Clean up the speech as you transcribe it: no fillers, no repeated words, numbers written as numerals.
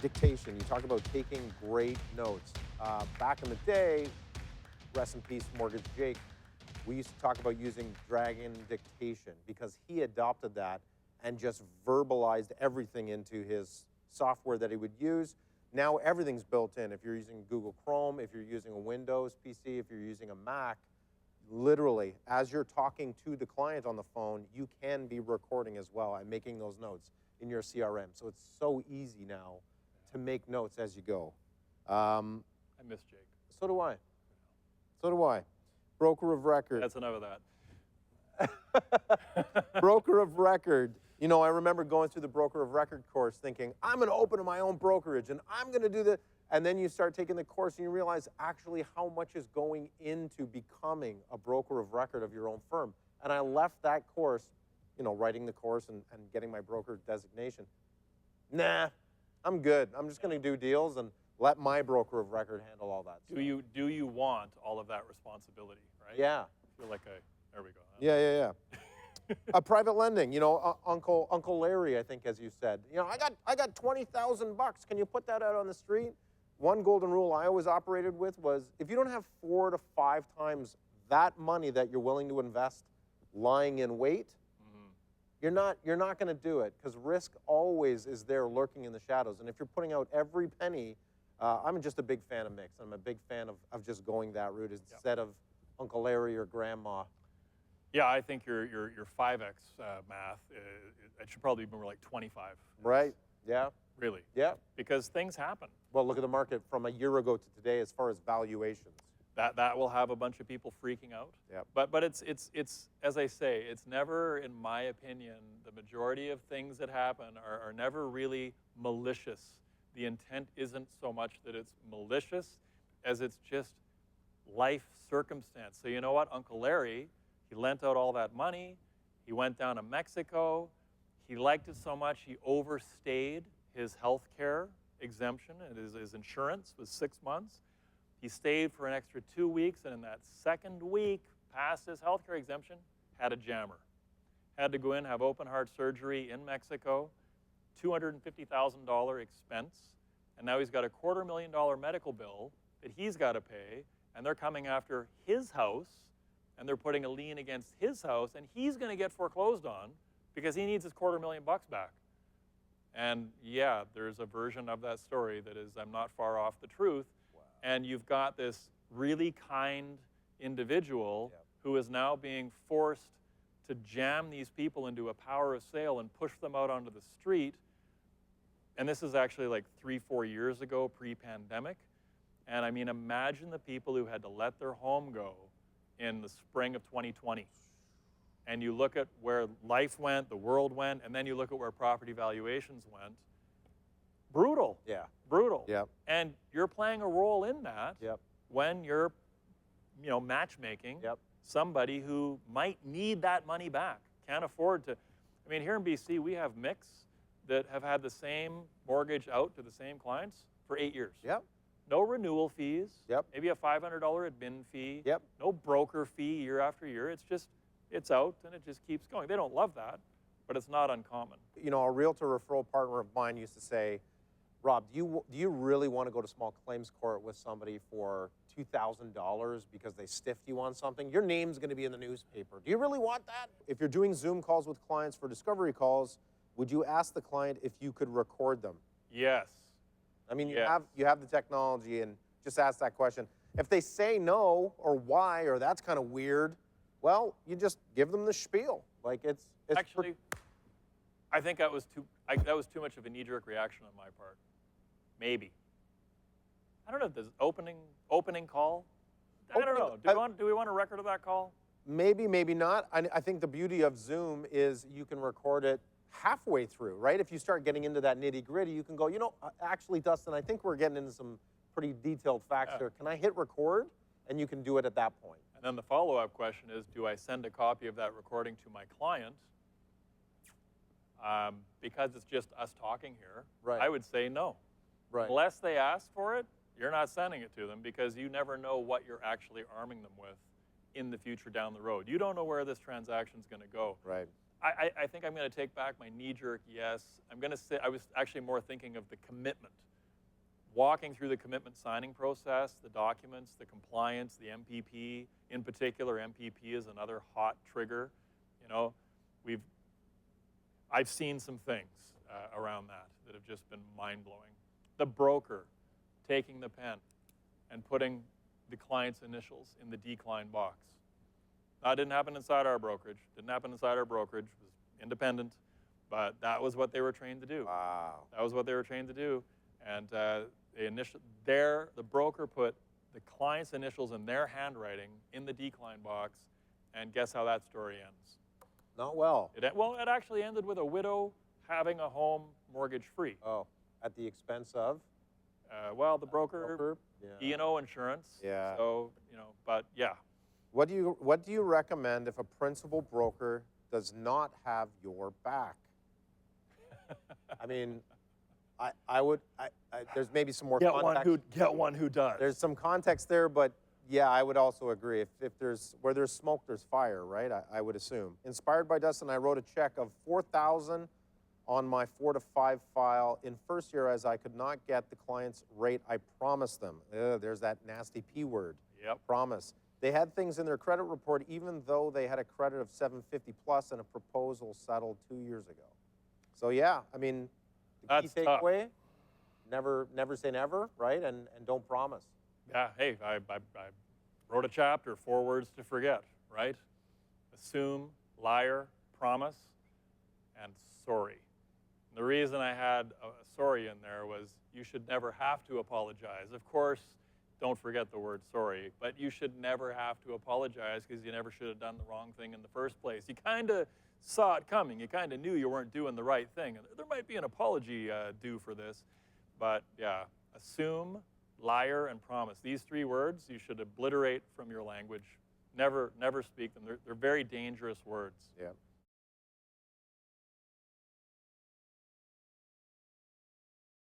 Dictation. You talk about taking great notes. Back in the day, rest in peace, Mortgage Jake, we used to talk about using Dragon Dictation because he adopted that and just verbalized everything into his software that he would use. Now everything's built in. If you're using Google Chrome, if you're using a Windows PC, if you're using a Mac, literally, as you're talking to the client on the phone, you can be recording as well and making those notes in your CRM. So it's so easy now to make notes as you go. I miss Jake. So do I. So do I. Broker of record. That's enough of that. Broker of record. You know, I remember going through the broker of record course thinking, I'm going to open my own brokerage and I'm going to do the, and then you start taking the course and you realize actually how much is going into becoming a broker of record of your own firm. And I left that course, you know, writing the course and getting my broker designation. Nah, I'm good. I'm just going to do deals and let my broker of record handle all that stuff. Do you want all of that responsibility, right? Yeah. I feel like there we go. Yeah. A private lending, you know, Uncle Larry, I think, as you said, you know, I got $20,000 bucks. Can you put that out on the street? One golden rule I always operated with was if you don't have 4 to 5 times that money that you're willing to invest lying in wait, you're not going to do it because risk always is there lurking in the shadows. And if you're putting out every penny, I'm just a big fan of mix. I'm a big fan of just going that route instead of Uncle Larry or Grandma. Yeah, I think your 5x math, it should probably be more like 25. Right, yeah. Really? Yeah. Because things happen. Well, look at the market from a year ago to today as far as valuations. That will have a bunch of people freaking out. Yep. But it's as I say, it's never, in my opinion, the majority of things that happen are never really malicious. The intent isn't so much that it's malicious as it's just life circumstance. So you know what? Uncle Larry, he lent out all that money. He went down to Mexico. He liked it so much he overstayed his health care exemption, and his insurance was 6 months. He stayed for an extra 2 weeks, and in that second week, past his health care exemption, had a jammer. Had to go in, have open heart surgery in Mexico, $250,000 expense, and now he's got a $250,000 medical bill that he's got to pay, and they're coming after his house, and they're putting a lien against his house, and he's going to get foreclosed on because he needs his $250,000 back. And yeah, there's a version of that story that is, I'm not far off the truth. Wow. And you've got this really kind individual who is now being forced to jam these people into a power of sale and push them out onto the street. And this is actually like 3-4 years ago, pre-pandemic. And I mean, imagine the people who had to let their home go in the spring of 2020. And you look at where life went, the world went, and then you look at where property valuations went. Brutal. Yeah. Brutal. Yep. And you're playing a role in that when you're, matchmaking somebody who might need that money back, can't afford to. I mean, here in BC, we have mix that have had the same mortgage out to the same clients for 8 years. Yep. No renewal fees. Yep. Maybe a $500 admin fee. Yep. No broker fee year after year. It's just, it's out and it just keeps going. They don't love that, but it's not uncommon. You know, a realtor referral partner of mine used to say, Rob, do you really want to go to small claims court with somebody for $2,000 because they stiffed you on something? Your name's going to be in the newspaper. Do you really want that? If you're doing Zoom calls with clients for discovery calls, would you ask the client if you could record them? Yes. I mean, you have the technology, and just ask that question. If they say no or why or that's kind of weird, well, you just give them the spiel. Like it's actually, I think that was too much of a knee-jerk reaction on my part. Maybe. I don't know. Does opening call? I don't know. Do we want a record of that call? Maybe, maybe not. I think the beauty of Zoom is you can record it halfway through, right? If you start getting into that nitty-gritty, you can go, actually, Dustin, I think we're getting into some pretty detailed facts here. Can I hit record? And you can do it at that point. And then the follow-up question is, do I send a copy of that recording to my client? Because it's just us talking here, I would say no. Right. Unless they ask for it, you're not sending it to them because you never know what you're actually arming them with in the future down the road. You don't know where this transaction's going to go. Right. I think I'm going to take back my knee-jerk yes. I'm going to say I was actually more thinking of the commitment. walking through the commitment signing process, the documents, the compliance, the MPP. In particular, MPP is another hot trigger. You know, I've seen some things around that have just been mind-blowing. The broker taking the pen and putting the client's initials in the decline box. That didn't happen inside our brokerage. Didn't happen inside our brokerage. It was independent, but that was what they were trained to do. Wow. That was what they were trained to do. And the broker put the client's initials in their handwriting in the decline box, and guess how that story ends? Not well. It actually ended with a widow having a home mortgage-free. Oh, at the expense of? Well, the broker, Yeah. E&O insurance. Yeah. So, you know, but yeah. What do you recommend if a principal broker does not have your back? I mean, there's maybe some more context. Get one who does. There's some context there, but yeah, I would also agree. If where there's smoke, there's fire, right? I would assume. Inspired by Dustin, I wrote a check of $4,000 on my 4 to 5 file in first year, as I could not get the client's rate I promised them. There's that nasty P word. Yep. Promise. They had things in their credit report, even though they had a credit of 750 plus and a proposal settled 2 years ago. So yeah, I mean, the key That's takeaway: never say never, right? And don't promise. Yeah. Hey, I wrote a chapter, 4 words to forget, right? Assume, liar, promise, and sorry. And the reason I had a sorry in there was you should never have to apologize. Of course, don't forget the word sorry, but you should never have to apologize because you never should have done the wrong thing in the first place. You kind of saw it coming. You kind of knew you weren't doing the right thing. There might be an apology due for this, but yeah, assume, liar, and promise. These 3 words you should obliterate from your language. Never speak them. They're very dangerous words. Yeah.